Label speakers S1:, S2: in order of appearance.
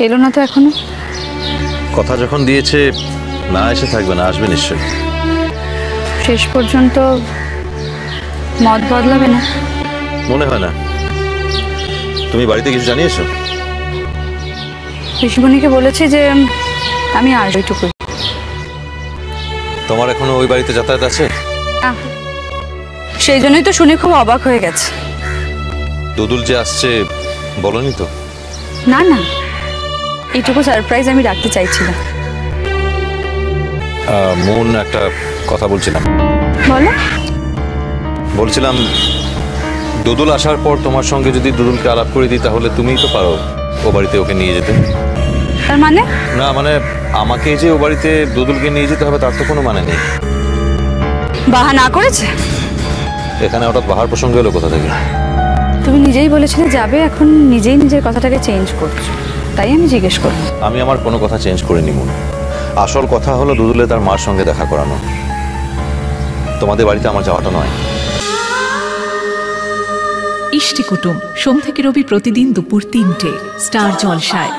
S1: এলো না তো এখনো।
S2: কথা যখন দিয়েছে না এসে থাকবে না, আসবে নিশ্চয়ই।
S1: শেষ পর্যন্ত মত বদলাবে না?
S2: মনে হয় না। তুমি বাড়িতে কিছু জানিয়েছো?
S1: পিসিমণিকে বলেছি যে আমি আসবো এইটুকু।
S2: তোমার এখনো ওই বাড়িতে যাতায়াত আছে?
S1: সেই জন্যই তো শুনে খুব অবাক হয়ে গেছে।
S2: দুদুল যে আসছে বলনি তো?
S1: না না, এইটুকু সারপ্রাইজ আমি রাখতে চাইছিলাম।
S2: মন, একটা কথা বলছিলাম।
S1: বলো।
S2: বলছিলাম দুদুল আসার পর তোমার সঙ্গে যদি দুদুলকে আলাপ করে দিই তাহলে তুমিই তো পারো ও বাড়িতে ওকে নিয়ে যেতে।
S1: তার মানে?
S2: না মানে আমাকে যে ও বাড়িতে দুদুলকে নিয়ে যেতে হবে তার তো কোনো মানে নেই।
S1: বাহা না করেছে?
S2: এখানে হঠাৎ বাহার প্রসঙ্গ এলো কোথা থেকে?
S1: তুমি নিজেই বলেছিলে যাবে, এখন নিজেই নিজের কথাটাকে চেঞ্জ করছো, তাই আমি জিজ্ঞেস করলাম।
S2: আমি আমার কোনো কথা চেঞ্জ করিনি মন। আসল কথা হলো দুদুলে তার মার সঙ্গে দেখা করানো। তোমাদের বাড়িতে আমার যাওয়াটা নয়।
S3: ইষ্টি কুটুম সোম থেকে রবি প্রতিদিন দুপুর ৩টে স্টার জলসায়।